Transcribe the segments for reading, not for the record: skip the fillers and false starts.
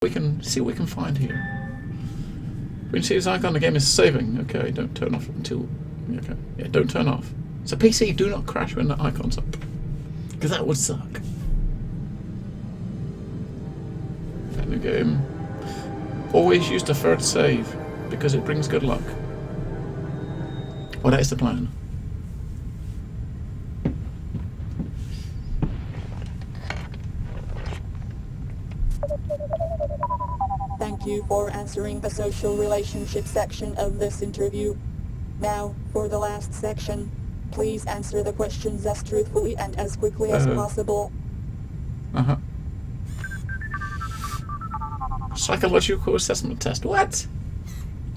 We can see what we can find here. We can see this icon. The game is saving. Okay, don't turn off until. Okay, yeah, don't turn off. So PC, do not crash when the icon's up, because that would suck. New game. Always use deferred save because it brings good luck. Well, that is the plan. Thank you for answering the social relationship section of this interview. Now, for the last section, please answer the questions as truthfully and as quickly as possible. Uh-huh. Psychological assessment test. What?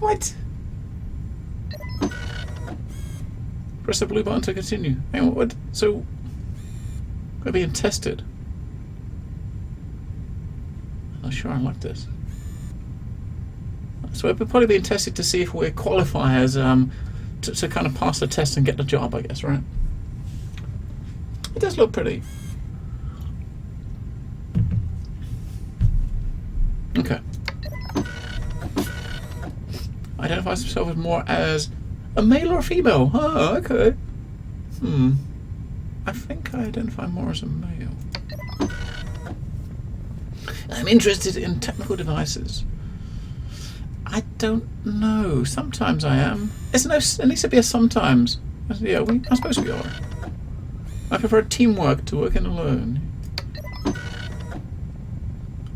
What? Press the blue button to continue. Hang on, what? So, we're being tested. I'm not sure I like this. So we're probably being tested to see if we qualify as to kind of pass the test and get the job, I guess, right? It does look pretty. Okay. Identifies himself as more as a male or a female. Oh, okay. I think I identify more as a male. I'm interested in technical devices. I don't know. Sometimes I am. It needs to be a sometimes. Yeah, I suppose we are. I prefer teamwork to working alone.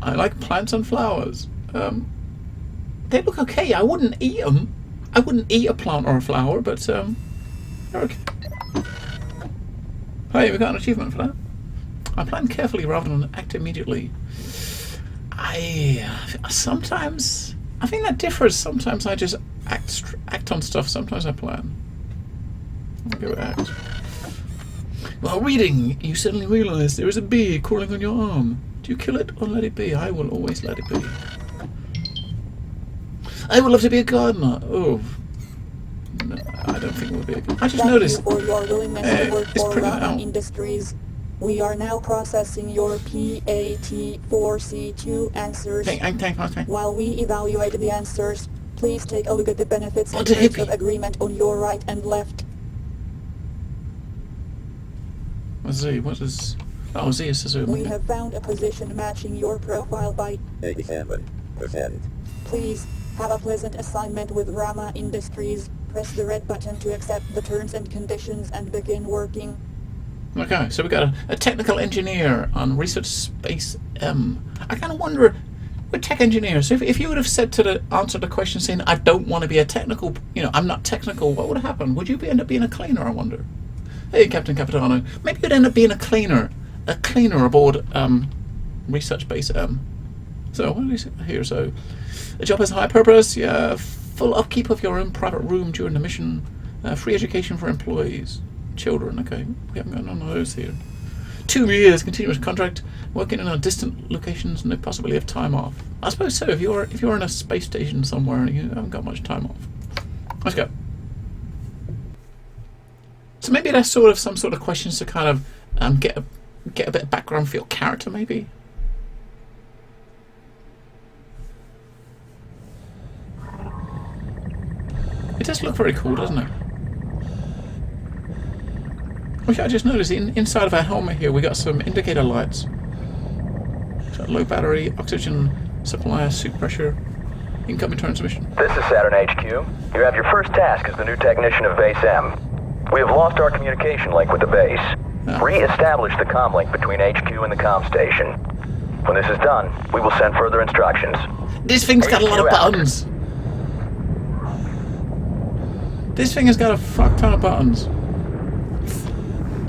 I like plants and flowers. They look okay. I wouldn't eat them. I wouldn't eat a plant or a flower, but they're okay. Hey, we got an achievement for that. I plan carefully rather than act immediately. Sometimes I think that differs. Sometimes I just act on stuff. Sometimes I plan. I'll go act. While reading, you suddenly realise there is a bee crawling on your arm. Do you kill it or let it be? I will always let it be. I would love to be a gardener. Oh, no, I don't think we'll be a gardener. I just noticed. Thank you for your willingness to work for P.O.L.L.E.N Industries. We are now processing your PAT4C2 answers. While we evaluate the answers, please take a look at the benefits and terms of agreement on your right and left. Z, what is... Oh, Z is Suzuki. We have found a position matching your profile by 87%. Please have a pleasant assignment with Rama Industries. Press the red button to accept the terms and conditions and begin working. Okay, so we got a technical engineer on Research Space M. I kind of wonder, we're tech engineers. If you would have said answered the question saying, I don't want to be a technical, I'm not technical, what would have happened? Would you end up being a cleaner, I wonder? Hey, Captain Capitano. Maybe you'd end up being a cleaner aboard Research Base M. So, what do you say here? So, the job has a high purpose, yeah, full upkeep of your own private room during the mission, free education for employees. Children, okay. We haven't got none of those here. 2 years continuous contract, working in a distant locations, no possibility of time off. I suppose so. If you're in a space station somewhere and you haven't got much time off. Let's go. So maybe that's some sort of questions to kind of get a bit of background for your character, maybe. It does look very cool, doesn't it? Which I just noticed, inside of our helmet here, we got some indicator lights. So low battery, oxygen supply, suit pressure, incoming transmission. This is Saturn HQ. You have your first task as the new technician of Base M. We have lost our communication link with the base. Re-establish the comm link between HQ and the comm station. When this is done, we will send further instructions. This thing's got a lot of buttons. This thing has got a fuck ton of buttons.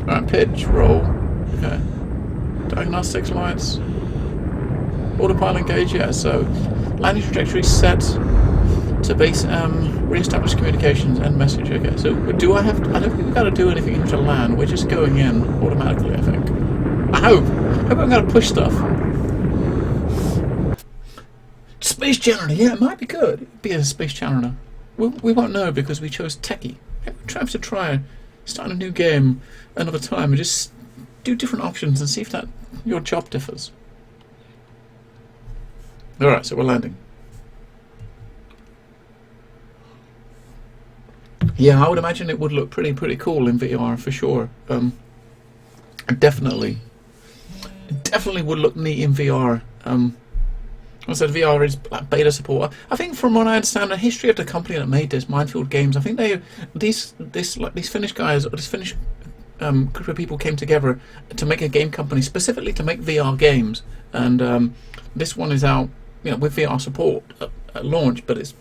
Alright, pitch, roll. Okay. Diagnostics lights. Autopilot engage, yeah, so landing trajectory set to base re-establish communications and message. Okay, so I don't think we've got to do anything into land, we're just going in automatically, I think. I hope I'm going to push stuff. Space Challenger, yeah, it might be good. It'd be a Space Challenger. We won't know because we chose Techie. Maybe we have to try starting a new game another time and just do different options and see if your job differs. Alright, so we're landing. Yeah, I would imagine it would look pretty cool in VR for sure. Definitely would look neat in VR. I said VR is beta support. I think from what I understand, the history of the company that made this, Minefield Games, I think these Finnish guys, or this Finnish group of people came together to make a game company specifically to make VR games, and this one is out, with VR support at launch, but it's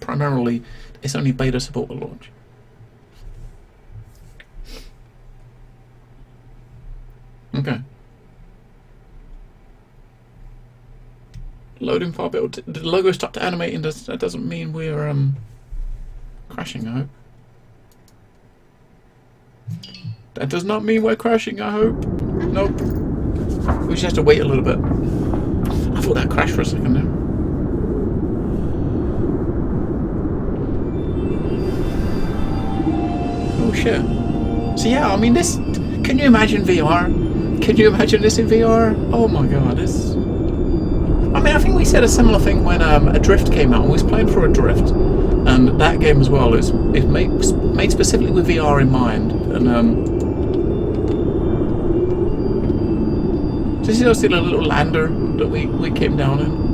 only beta support at launch. Okay. Loading file build. The logo start to animate, and that doesn't mean we're crashing, I hope. That does not mean we're crashing, I hope. Nope. We just have to wait a little bit. I thought that crashed for a second there. Oh shit. So yeah, I mean this. Can you imagine VR? Can you imagine this in VR? Oh my god, this. I mean, I think we said a similar thing when Adrift came out. We was playing for Adrift, and that game as well is made specifically with VR in mind. And so you see the little lander that we came down in.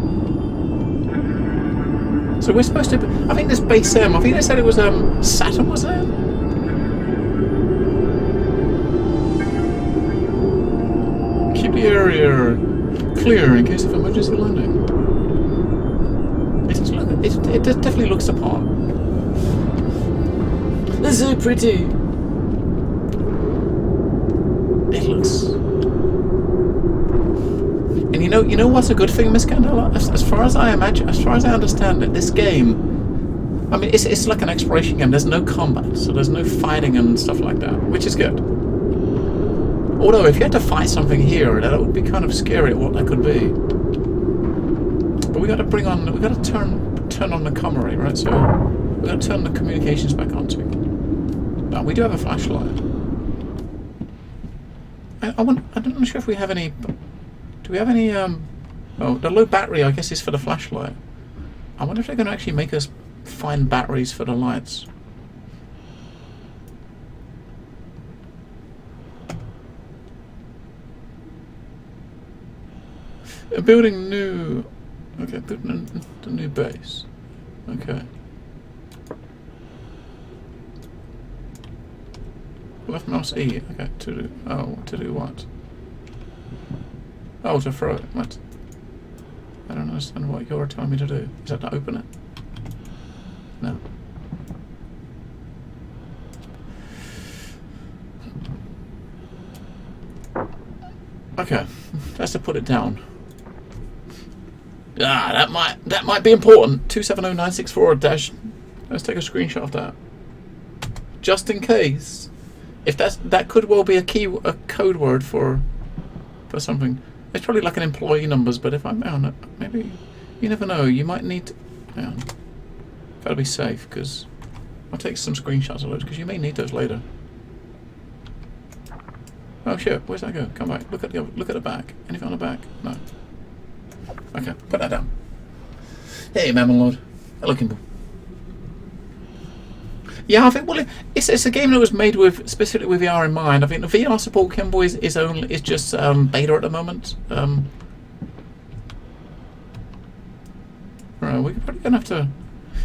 So we're supposed to. I think this base I think they said it was Saturn, was it? Keep the area clear in case of emergency landing. It definitely looks the part. It's so pretty. It looks. And you know what's a good thing, Miss Candela? As far as I understand it, this game. I mean, it's like an exploration game. There's no combat, so there's no fighting and stuff like that, which is good. Although, if you had to fight something here, that would be kind of scary at what that could be. But we got to turn on the camera, right? So we got to turn the communications back on too. Now we do have a flashlight. I'm not sure if we have any. Do we have any? Oh, the low battery, I guess, is for the flashlight. I wonder if they're going to actually make us find batteries for the lights. Building new. Okay, building the new base. Okay. Left mouse E. Okay, to do. Oh, to do what? Oh, to throw it. What? I don't understand what you're telling me to do. Is that to open it? No. Okay, that's to put it down. Ah, that might be important. 270964 dash. Let's take a screenshot of that, just in case. If that could well be a code word for something. It's probably like an employee numbers, but if I'm on it, maybe you never know. You might need to. Hang on. Gotta be safe, because I'll take some screenshots of those, because you may need those later. Oh shit! Where's that go? Come back. Look at the back. Anything on the back? No. Okay, put that down. Hey, Mammon Lord. Hello, Kimball. Yeah, I think it's a game that was made with specifically with VR in mind. I think the VR support, Kimball, is just beta at the moment. Right, we're probably gonna have to.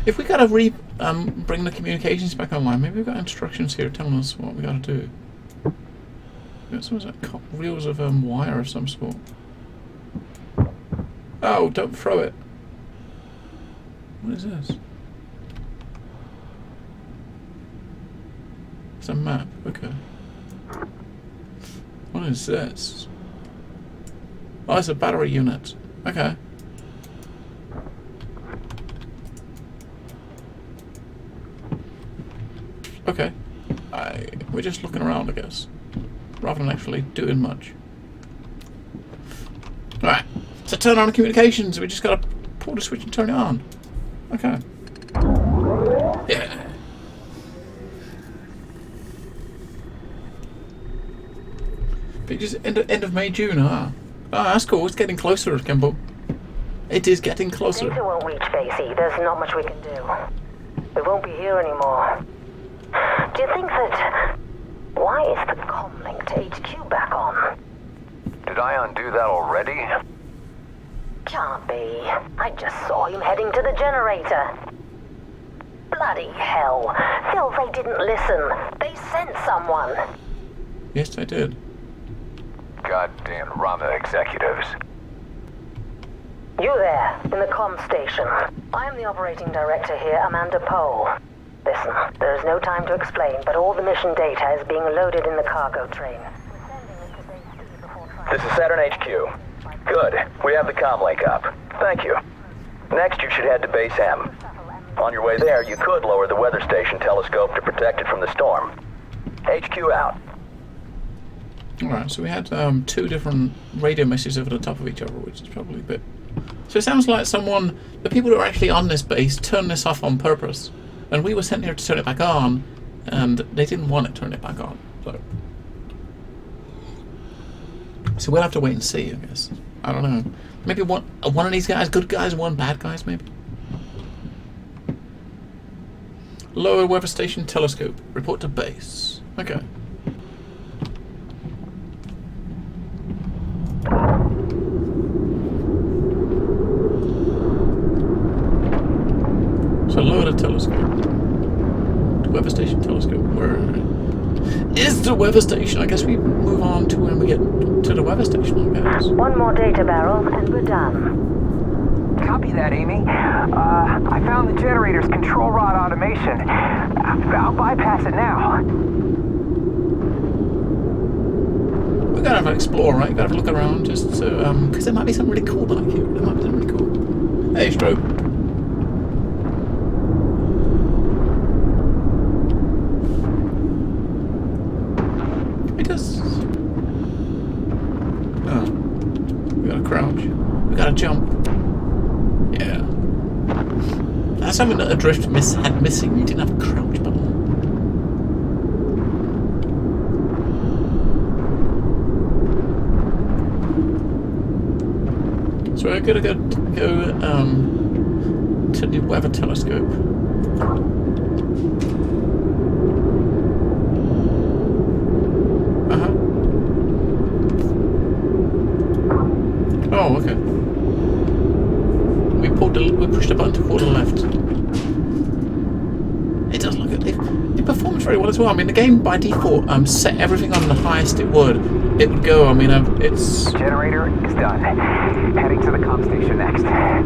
If we gotta bring the communications back online, maybe we've got instructions here telling us what we gotta do. Got some reels of wire of some sort. Oh, don't throw it. What is this? It's a map. Okay. What is this? Oh, it's a battery unit. Okay. Okay. We're just looking around, I guess, rather than actually doing much. Alright, so turn on the communications. We just gotta pull the switch and turn it on. Okay. Yeah. But just end of May, June, huh? Oh, that's cool. It's getting closer, Kimball. It is getting closer. Data won't reach Basie. There's not much we can do. We won't be here anymore. Do you think that... Why is the comlink to HQ back on? Did I undo that already? Can't be. I just saw him heading to the generator. Bloody hell. Phil, they didn't listen. They sent someone. Yes, I did. Goddamn Rama executives. You there, in the comm station. I am the operating director here, Amanda P.O.L.L.E.N. Listen, there is no time to explain, but all the mission data is being loaded in the cargo train. This is Saturn HQ. Good. We have the comlink up. Thank you. Next, you should head to Base M. On your way there, you could lower the weather station telescope to protect it from the storm. HQ out. Alright, so we had 2 different radio messages over the top of each other, which is probably a bit... So it sounds like someone... The people who are actually on this base turned this off on purpose. And we were sent here to turn it back on, and they didn't want to turn it back on. So we'll have to wait and see, I guess. I don't know. Maybe one of these guys, good guys, one bad guys, maybe. Lower weather station telescope. Report to base. Okay. So lower the telescope. The weather station telescope. Where is the weather station? I guess we move on to when we get to the weather station, I guess. One more data barrel and we're done. Copy that, Amy. I found the generator's control rod automation. I'll bypass it now. We gotta have an explore, right? Gotta have a look around just to, because there might be something really cool back here. There might be something really cool. Hey, Strobe. It does. Oh. We gotta crouch. We gotta jump. Yeah. That's something that Adrift had missing. You didn't have a crouch button. So we're gonna go to the weather telescope. Oh, okay. We pushed the button to pull to the left. It does look good. It performs very well as well. I mean, the game by default set everything on the highest it would go. I mean, it's... Generator is done. Heading to the comm station next. Ion,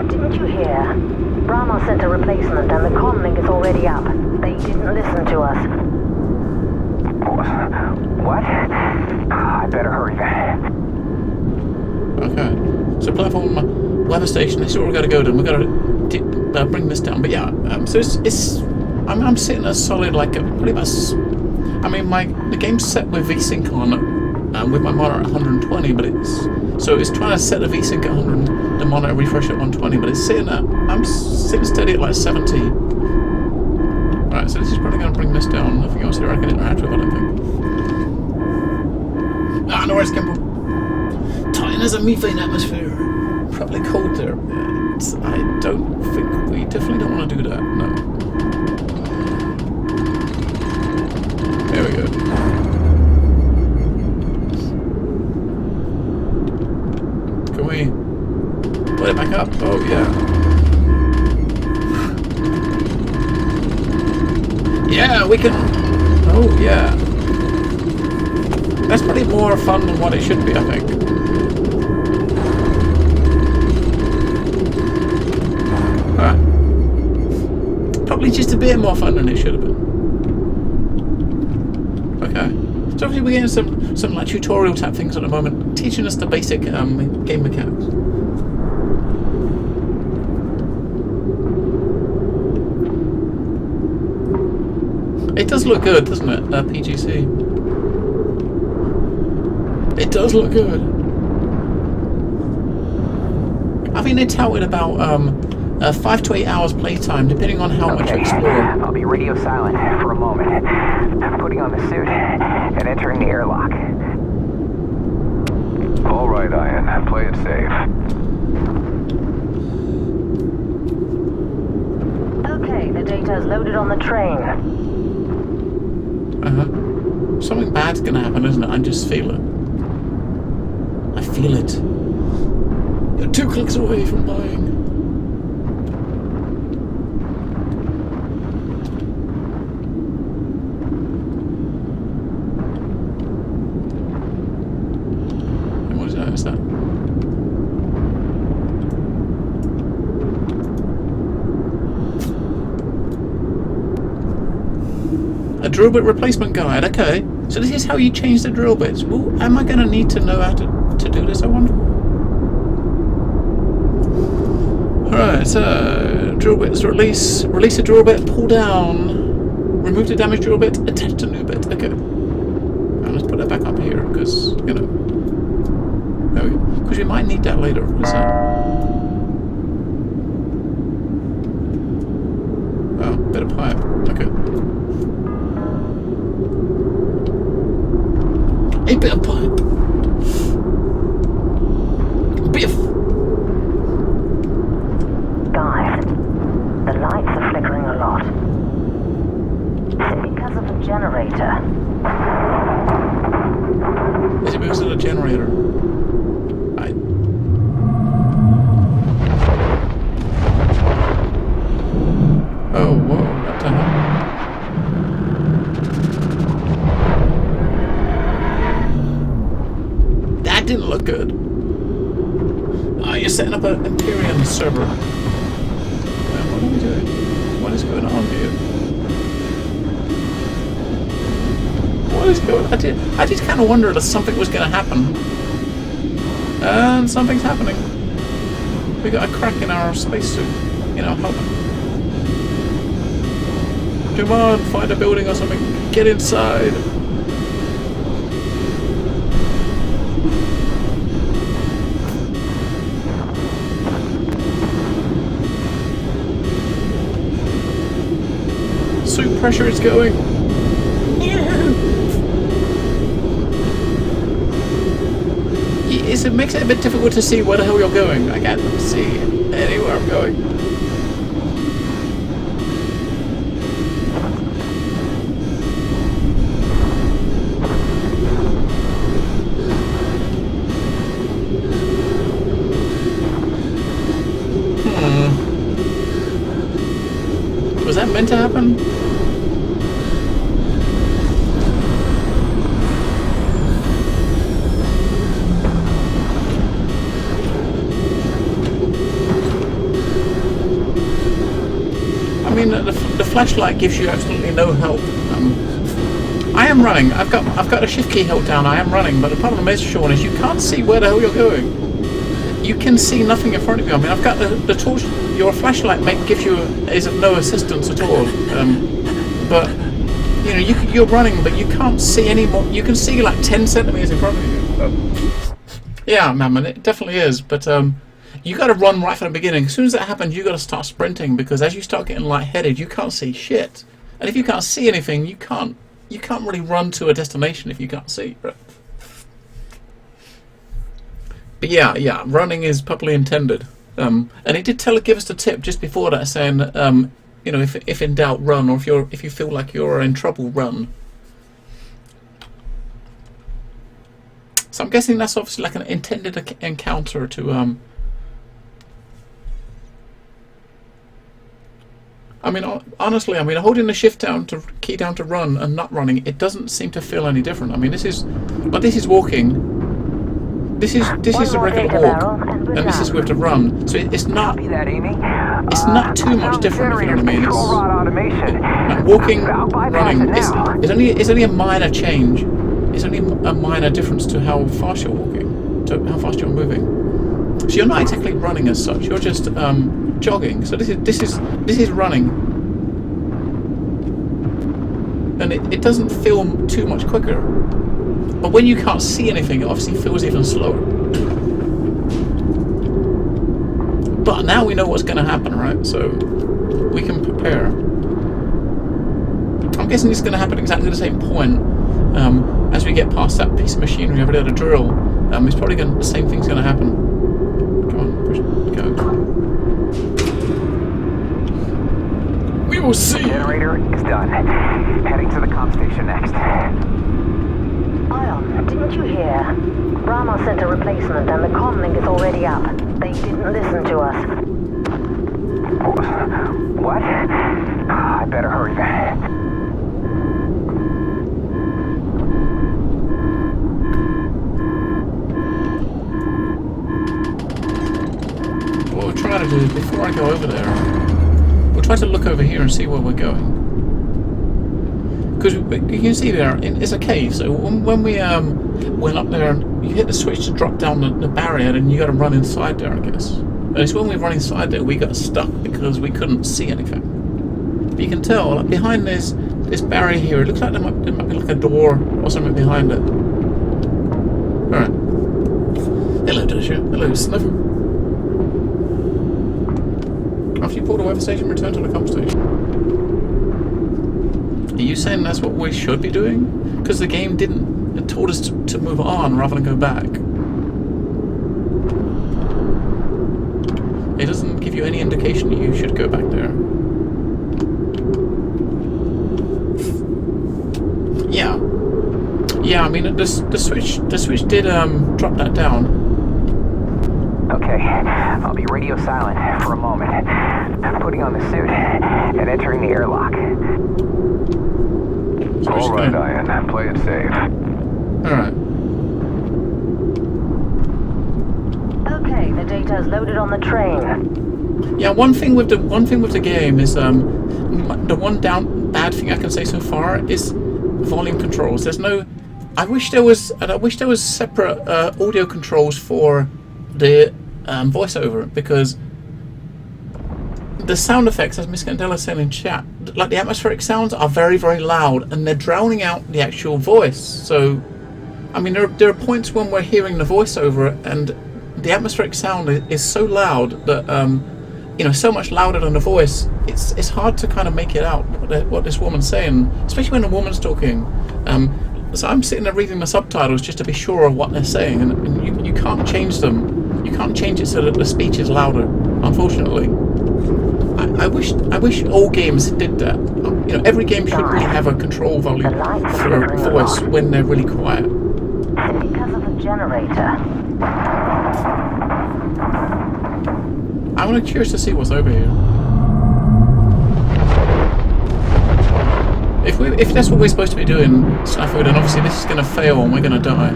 didn't you hear? Brahma sent a replacement and the comlink is already up. They didn't listen to us. What? I better hurry then. Okay. So platform weather station. This is where we got to go to. We got to bring this down. But yeah, so it's I'm sitting at a solid like pretty much. I mean, the game's set with VSync on with my monitor at 120, but it's trying to set the VSync at 100, the monitor refresh at 120, but it's sitting at I'm sitting steady at like 70. Right, so this is probably going to bring this down. Nothing else here I can interact with. I don't think. Ah, no worries, Kimball. Titan has a methane atmosphere. Probably cold there. I don't think we definitely don't want to do that. No. There we go. Can we put it back up? Oh yeah. Yeah, we can. Oh yeah. That's probably more fun than what it should be, I think. Probably just a bit more fun than it should have been. Okay. So obviously we're getting some like tutorial type things at the moment, teaching us the basic game mechanics. It does look good, doesn't it? PGC. It does look good. I think they touted about 5 to 8 hours playtime, depending on how much you explore. I'll be radio silent for a moment. I'm putting on the suit and entering the airlock. All right, Ian. Play it safe. Okay, the data is loaded on the train. Something bad's gonna happen, isn't it? I just feel it. I feel it. You're 2 clicks away from dying. And what is that? Is that? A drill bit replacement guide, okay. So this is how you change the drill bits. Well, am I going to need to know how to do this, I wonder? Alright, so drill bits release a drill bit, pull down, remove the damaged drill bit, attach a new bit. Okay. Now let's put that back up here, because, you know. Because we might need that later. What is that? Oh, bit of pipe. Okay. A bit of pipe. Biff. Guys, the lights are flickering a lot. Is it because of the generator? Is it because of the generator? Oh, whoa, what the hell? That didn't look good. Oh, you're setting up an Imperium server. What are we doing? What is going on here? What is going on? I just kind of wondered if something was going to happen. And something's happening. We got a crack in our spacesuit. You know, helping. Come on, find a building or something. Get inside. Suit pressure is going. It makes it a bit difficult to see where the hell you're going. I can't see anywhere I'm going. Was that meant to happen? I mean, the flashlight gives you absolutely no help. I am running. I've got a shift key held down. I am running, but the problem is, Sean, is you can't see where the hell you're going. You can see nothing in front of you. I mean, I've got the torch. Your flashlight gives you is of no assistance at all. But you know, you're running, but you can't see any more. You can see like 10 centimeters in front of you. Yeah, man, it definitely is. But you got to run right from the beginning. As soon as that happens, you got to start sprinting, because as you start getting lightheaded, you can't see shit. And if you can't see anything, you can't really run to a destination if you can't see. Right? But yeah, running is properly intended. And it did give us the tip just before that, saying, you know, if in doubt, run, or if you feel like you're in trouble, run. So I'm guessing that's obviously like an intended encounter to I mean, honestly, I mean, holding the shift down key down to run and not running, it doesn't seem to feel any different. I mean, this is walking. This is a regular walk, and this is with the run. So it's not too much different, if you know what I mean. It's walking, running. It's only a minor change. It's only a minor difference to how fast you're walking, to how fast you're moving. So you're not exactly running as such. You're just jogging. So this is running, and it doesn't feel too much quicker. But when you can't see anything, it obviously feels even slower. But now we know what's going to happen, right? So we can prepare. I'm guessing it's going to happen exactly the same point as we get past that piece of machinery over there, the drill. It's probably the same thing's going to happen. Come on, push, go. We will see. Generator is done. Heading to the comm station next. Ion, didn't you hear? Rama sent a replacement and the comm link is already up. They didn't listen to us. What? I better hurry then. What we'll try to do is, before I go over there, we'll try to look over here and see where we're going. Because you can see there, it's a cave, so when we went up there, you hit the switch to drop down the barrier and you got to run inside there, I guess. And it's when we run inside there we got stuck because we couldn't see anything. But you can tell, like, behind this barrier here, it looks like there might be like a door or something behind it. Alright. Hello, Dasher. Hello, Sniffer. After you pull the weather station, return to the comm station. Are you saying that's what we should be doing? Because the game it told us to move on rather than go back. It doesn't give you any indication that you should go back there. Yeah. Yeah, I mean the switch did drop that down. Okay, I'll be radio silent for a moment. Putting on the suit and entering the airlock. So all right, Ian. Play it safe. All right. Okay, the data is loaded on the train. Yeah, one thing with the game is the one bad thing I can say so far is volume controls. There's no. I wish there was separate audio controls for the voiceover, because the sound effects, as Miss Candela said in chat, like the atmospheric sounds are very, very loud and they're drowning out the actual voice. So, I mean, there are points when we're hearing the voiceover and the atmospheric sound is so loud that, so much louder than the voice, it's hard to kind of make it out what this woman's saying, especially when the woman's talking. So I'm sitting there reading the subtitles just to be sure of what they're saying, and you can't change them. You can't change it so that the speech is louder, unfortunately. I wish all games did that. Every game should really have a control volume for voice when they're really quiet. Because of the generator. I'm curious to see what's over here. If that's what we're supposed to be doing, Snafu, then obviously this is going to fail and we're going to die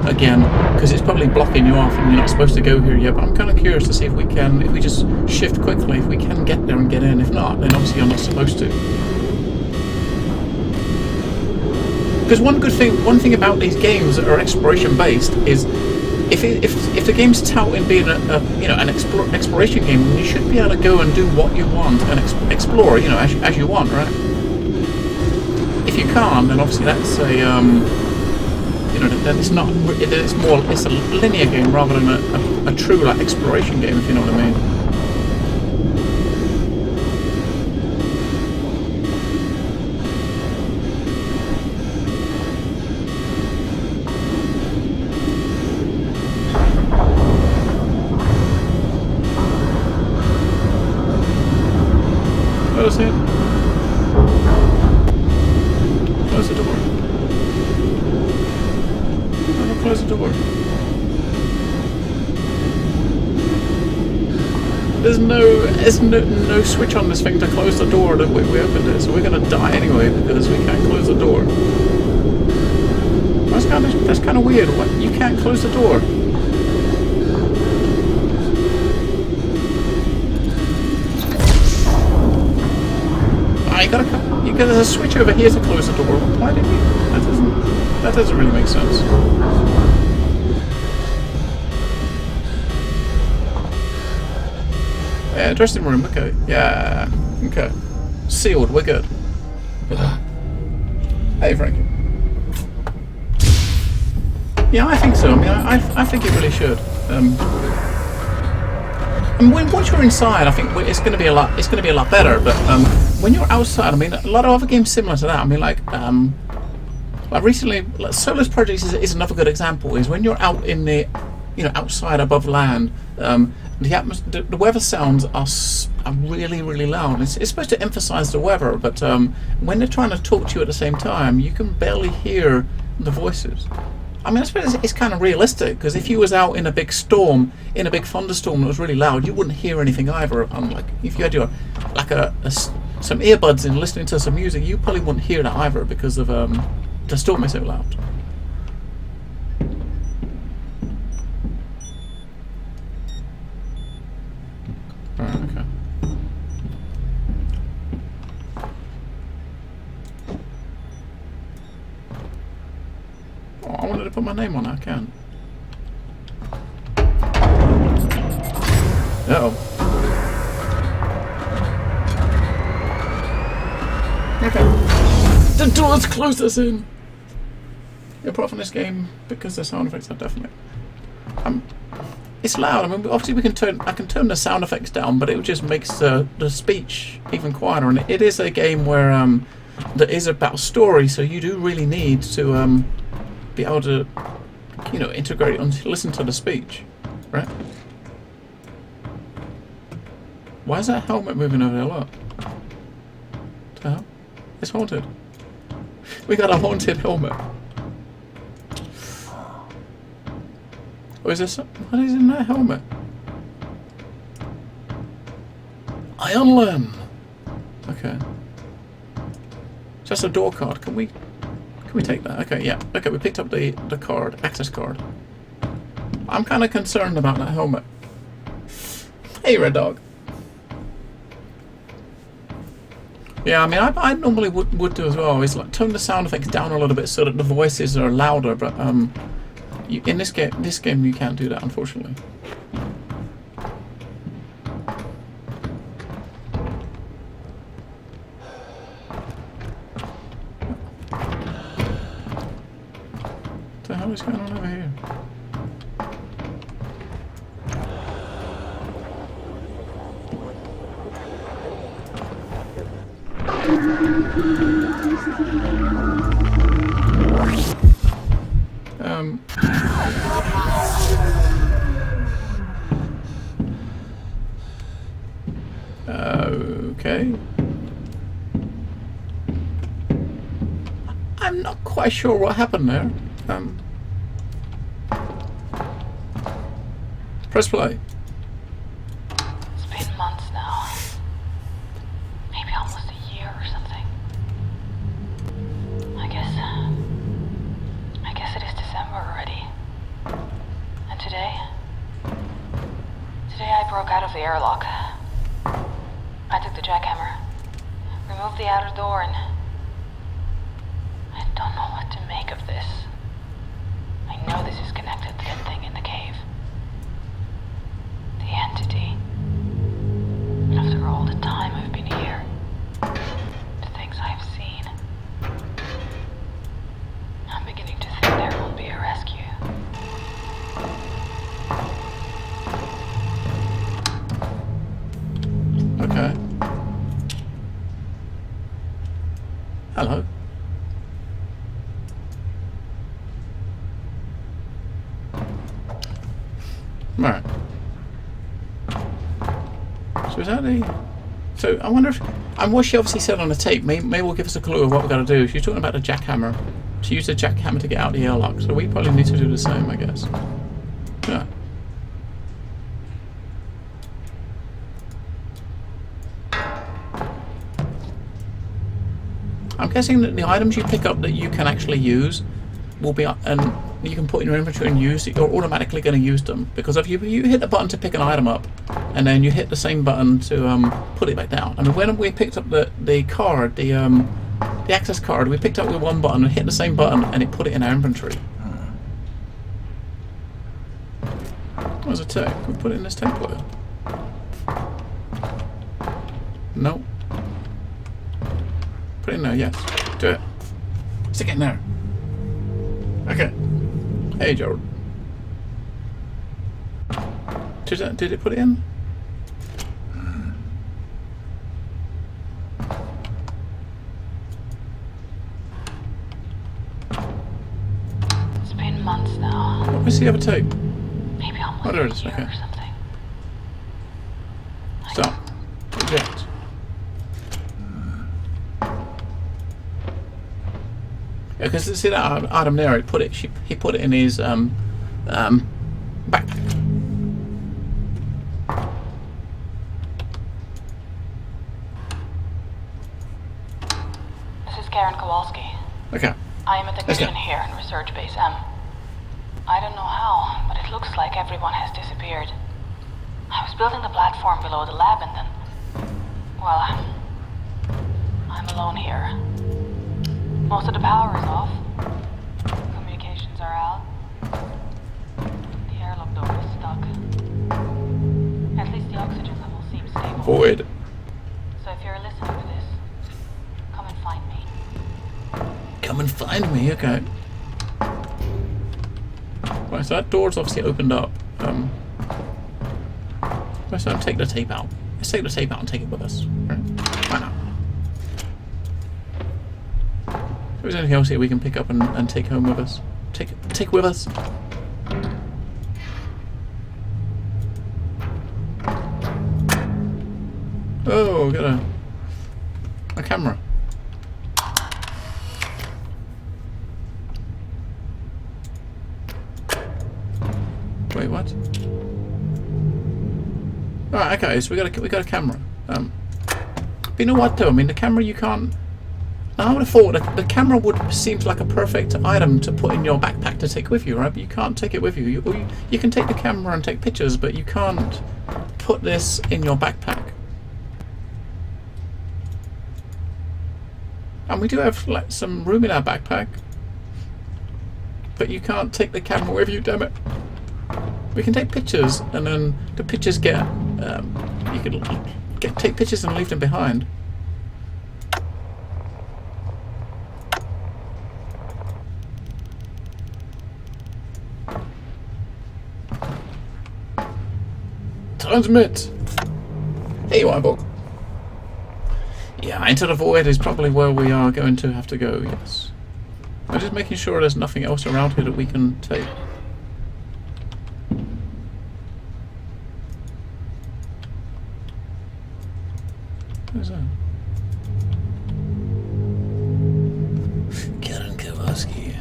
again, because it's probably blocking you off and you're not supposed to go here yet. But I'm kind of curious to see if we just shift quickly, if we can get there and get in. If not, then obviously you're not supposed to. Because one thing about these games that are exploration based is if the game's touting being an exploration game, then you should be able to go and do what you want and explore, as you want, right? If you can't, then obviously that's a then it's not. It's a linear game rather than a true exploration game, if you know what I mean. Let us in. Close the door. Close the door. There's no switch on this thing to close the door that we opened it, so we're gonna die anyway because we can't close the door. That's kind of weird. What? You can't close the door? There's a switch over here to close the door. Why did you? That doesn't really make sense. Yeah, dressing room. Okay. Yeah. Okay. Sealed. We're good. Hey, Frankie. Yeah, I think so. I mean, I think it really should. And once you're inside, I think it's going to be a lot. It's going to be a lot better. But when you're outside, I mean, a lot of other games similar to that. I mean, like Like recently, like Solar's Project is another good example. Is when you're out in the, outside above land, the weather sounds are really really loud. It's supposed to emphasize the weather, but when they're trying to talk to you at the same time, you can barely hear the voices. I mean, I suppose it's kind of realistic, because if you was out in a big storm, in a big thunderstorm that was really loud, you wouldn't hear anything either. Unlike if you had some earbuds and listening to some music, you probably wouldn't hear that either, because of the storm is so loud. Alright, okay. Oh, I wanted to put my name on it, I can't. Uh-oh. Okay. The doors close us in! Apart from this game, because the sound effects are definitely... it's loud. I mean, obviously I can turn the sound effects down, but it just makes the speech even quieter. And it is a game where that is about story, so you do really need to be able to, integrate and listen to the speech, right? Why is that helmet moving over there? Look. What the hell? It's haunted. We got a haunted helmet. Or is this... What is in that helmet? P.O.L.L.E.N. Okay. Just a door card. Can we take that? Okay, yeah. Okay, we picked up the card, access card. I'm kind of concerned about that helmet. Hey, Red Dog. Yeah, I mean, I normally would do as well. Is like tone the sound effects down a little bit so that the voices are louder, but in this game you can't do that, unfortunately. What the hell is going on over here? Okay. I'm not quite sure what happened there. Press play. It's been months now. Maybe almost a year or something. I guess it is December already. And today I broke out of the airlock. I took the jackhammer, removed the outer door, and I don't know what to make of this. I know this is connected to that thing in the cave. The entity. And after all the time I've been here, the things I've seen, I'm beginning to think there will be a rescue. Okay. Hello. Right. So is that the... So I wonder if... And what she obviously said on the tape may will give us a clue of what we've got to do. She's talking about the jackhammer. To use the jackhammer to get out the airlock. So we probably need to do the same, I guess. Yeah. I'm guessing that the items you pick up that you can actually use will be, and you can put in your inventory and use, you're automatically going to use them. Because if you hit the button to pick an item up, and then you hit the same button to put it back down. I mean, when we picked up the card, the access card, we picked up with one button and hit the same button, and it put it in our inventory. There's a tape. Can we put it in this tape player? No. Put it in there, yes. Do it. Stick it in there. Okay. Hey, Gerald. Did it put it in? you have a tape? Maybe almost Oh, there it is, here okay. or something. Stop. Eject. Yeah, because see that item there, he put it in his backpack. This is Karen Kowalski. Okay. I am a technician go. here in Research Base M. I don't know how, but it looks like everyone has disappeared. I was building the platform below the lab and then... Well, I'm alone here. Most of the power is off. Communications are out. The airlock door is stuck. At least the oxygen level seems stable. Void. So if you're listening to this, come and find me. Come and find me, okay. Right, so that door's obviously opened up. Let's take the tape out. Let's take the tape out and take it with us. Right? Why not? If there's anything else here we can pick up and take home with us. Take with us. Oh, got a camera. Wait, what? Alright, okay, so we got a camera. But you know what though? I mean, the camera you can't. Now, I would have thought the camera would seem like a perfect item to put in your backpack to take with you, right? But you can't take it with you. You can take the camera and take pictures, but you can't put this in your backpack. And we do have like some room in our backpack, but you can't take the camera with you. Damn it! We can take pictures, and then the pictures get you can take pictures and leave them behind. Transmit. Here you are, Bog. Yeah, into the void is probably where we are going to have to go. Yes. I'm just making sure there's nothing else around here that we can take. What is that? Karen Kowalski.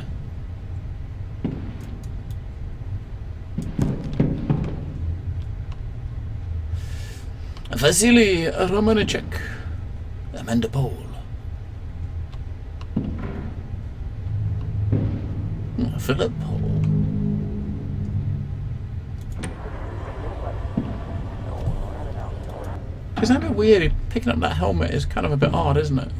Vasily Romanicek. Amanda P.O.L.L.E.N. Philip P.O.L.L.E.N. It's a bit weird. Picking up that helmet is kind of a bit odd, isn't it?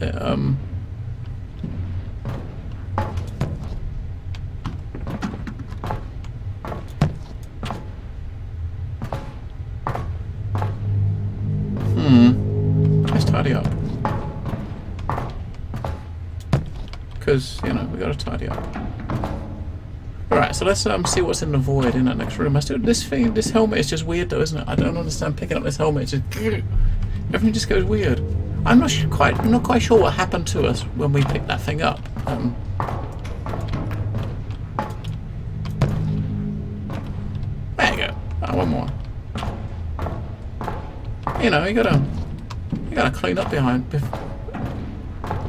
Let's tidy up. Because, you know, we gotta tidy up. Alright, so let's see what's in the void in that next room. This helmet is just weird though, isn't it? I don't understand picking up this helmet. It's just everything just goes weird. I'm not quite sure what happened to us when we picked that thing up. There you go. Oh, one more. You know, you gotta clean up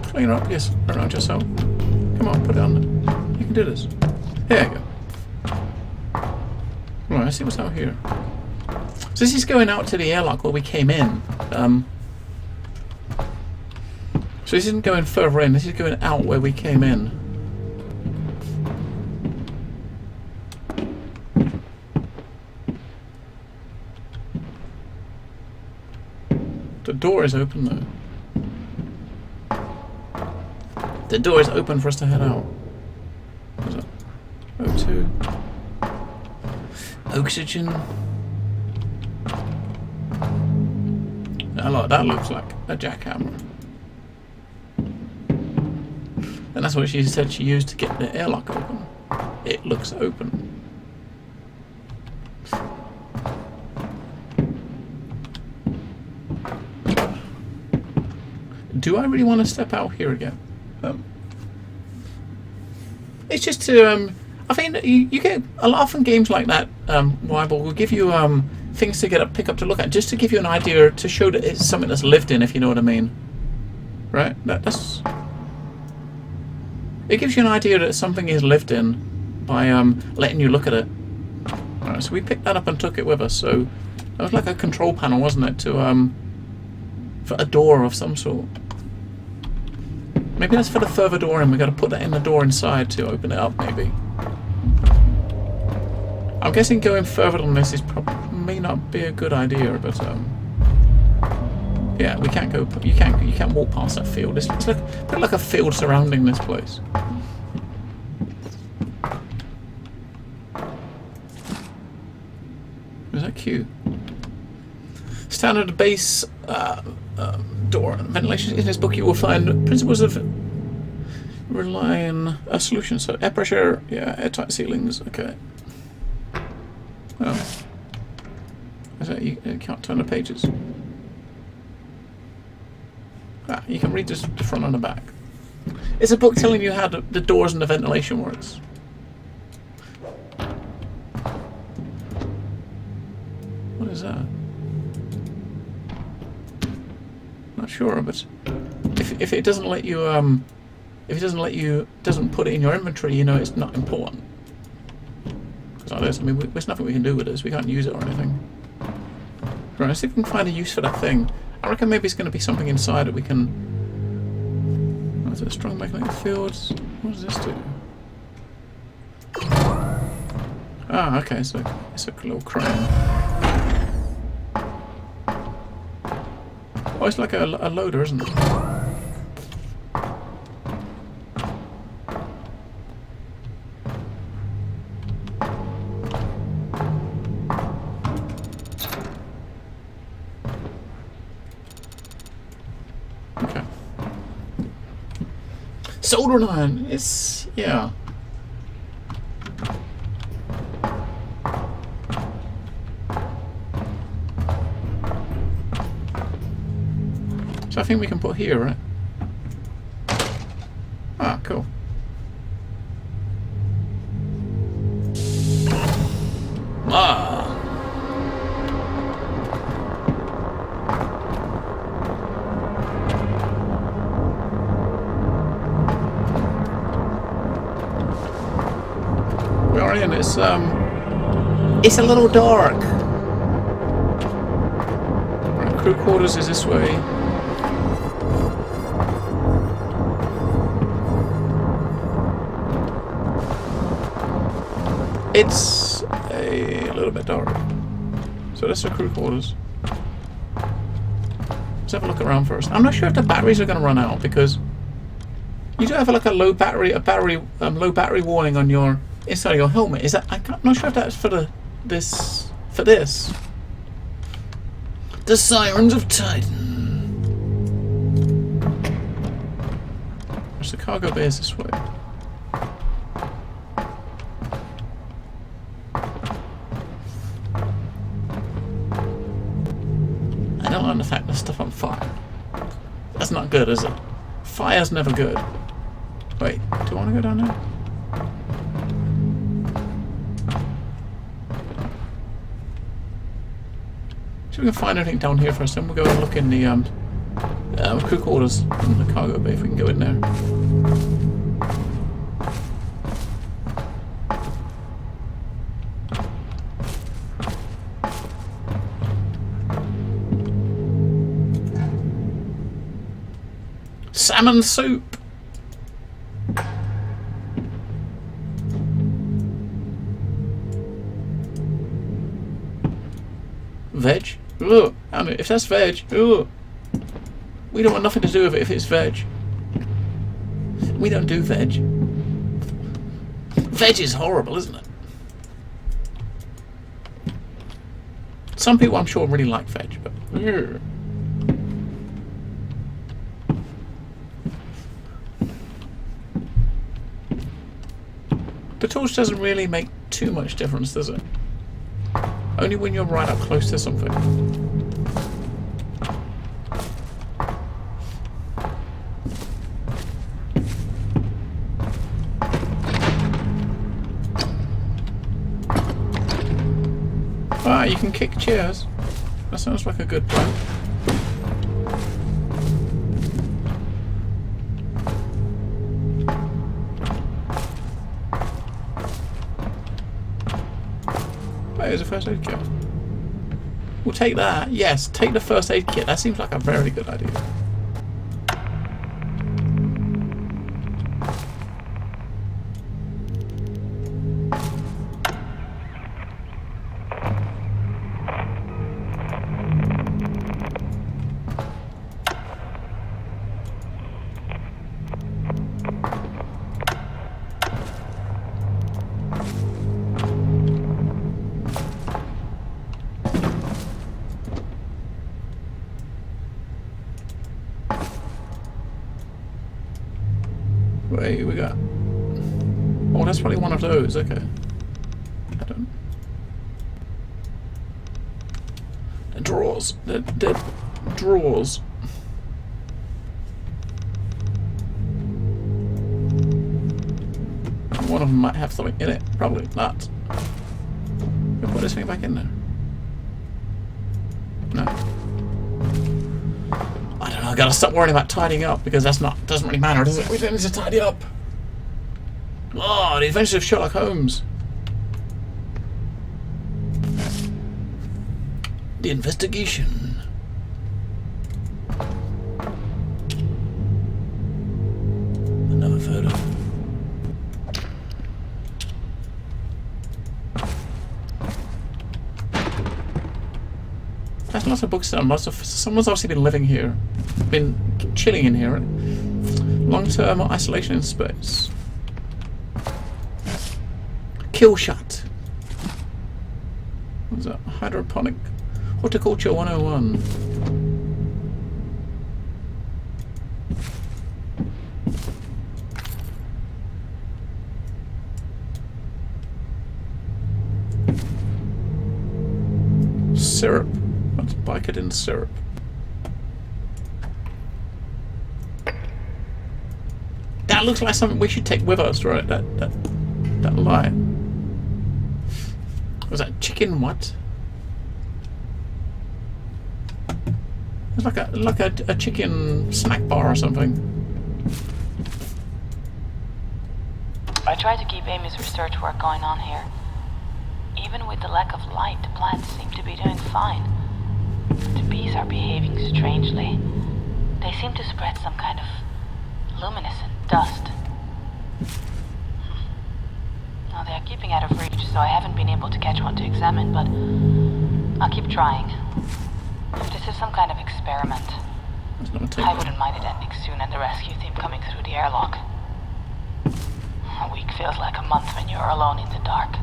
clean up around yourself. Come on, put it on there. You can do this. Here you go. Right, let's see what's out here. So this is going out to the airlock where we came in. So this isn't going further in, this is going out where we came in. The door is open though. The door is open for us to head out. What is that? O2. Oxygen. That looks like a jackhammer. And that's what she said she used to get the airlock open. It looks open. Do I really want to step out here again? It's just to I think you get a lot from games like that. Weibo will give you things to pick up to look at, just to give you an idea, to show that it's something that's lived in, if you know what I mean. Right? That's. It gives you an idea that something is lived in by letting you look at it. Alright, so we picked that up and took it with us. So that was like a control panel, wasn't it? To for a door of some sort. Maybe that's for the further door in. We got to put that in the door inside to open it up. Maybe. I'm guessing going further than this may not be a good idea, but yeah, we can't go. You can't walk past that field. It's like a field surrounding this place. Is that Q? Standard base door ventilation. In this book, you will find principles of relying solutions. So air pressure, yeah, airtight ceilings. Okay. Oh, is that you can't turn the pages? Ah, you can read just the front and the back. It's a book telling you how the doors and the ventilation works. What is that? Not sure, but if it doesn't let you doesn't put it in your inventory, you know it's not important. Like this. I mean, there's nothing we can do with this. We can't use it or anything. Right, let's see if we can find a use for that thing. I reckon maybe it's going to be something inside that we can. Oh, is it a strong magnetic field? What does this do? Ah, okay, so it's a little crane. Oh, it's like a loader, isn't it? Okay. Soldering iron. It's yeah. So I think we can put here, right? Ah, cool. Ah. We are in. It's a little dark. Right, crew quarters is this way. It's a little bit dark. So that's the crew quarters. Let's have a look around first. I'm not sure if the batteries are going to run out, because you do have like a low battery warning on your inside of your helmet. Is that? I'm not sure if that's for this. The Sirens of Titan. There's the cargo bays this way. I don't like the fact there's stuff on fire. That's not good, is it? Fire's never good. Wait, do I want to go down there? See if we can find anything down here first, then we'll go and look in the crew quarters in the cargo bay if we can go in there. Salmon soup. Veg? Ugh. I mean, if that's veg, ugh. We don't want nothing to do with it if it's veg. We don't do veg. Veg is horrible, isn't it? Some people, I'm sure, really like veg, but... Ugh. The torch doesn't really make too much difference, does it? Only when you're right up close to something. can kick chairs. That sounds like a good plan. There's a first aid kit. We'll take that. Yes, take the first aid kit. That seems like a very good idea. Wait, we got... Oh, that's probably one of those, okay. I don't... The drawers. The drawers. One of them might have something in it. Probably not. We'll put this thing back in there. No. I don't know, I gotta stop worrying about tidying up because doesn't really matter, does it? We don't need to tidy up. Oh, the Adventures of Sherlock Holmes. The investigation. Another photo. There's lots of books down. Someone's obviously been living here, been chilling in here. Long-term isolation in space. Kill shot. What's that? Hydroponic. Horticulture 101. Syrup. Let's bike it in syrup. That looks like something we should take with us, right? That light. Was that chicken what? It's like a chicken snack bar or something. I tried to keep Amy's research work going on here. Even with the lack of light, the plants seem to be doing fine. The bees are behaving strangely. They seem to spread some kind of luminescent dust. Now they are keeping out of reach, so I haven't been able to catch one to examine, but I'll keep trying. If this is some kind of experiment, I wouldn't mind it ending soon and the rescue team coming through the airlock. A week feels like a month when you're alone in the dark.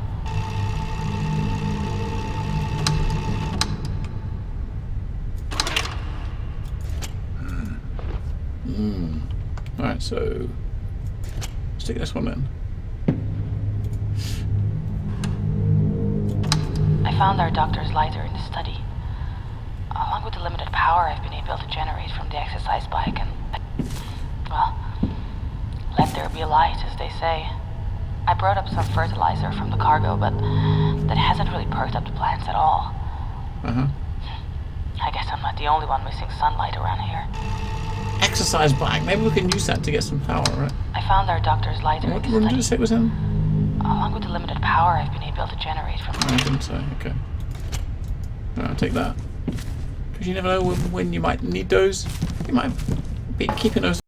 Alright, so stick this one in. I found our doctor's lighter in the study. Along with the limited power I've been able to generate from the exercise bike and... well, let there be light, as they say. I brought up some fertilizer from the cargo, but that hasn't really perked up the plants at all. I guess I'm not the only one missing sunlight around here. Exercise bike. Maybe we can use that to get some power, right? I found our doctor's lighter in the study. What did you say it was in? Along with the limited power I've been able to generate from... I didn't say, okay. Right, I'll take that. Because you never know when you might need those. You might be keeping those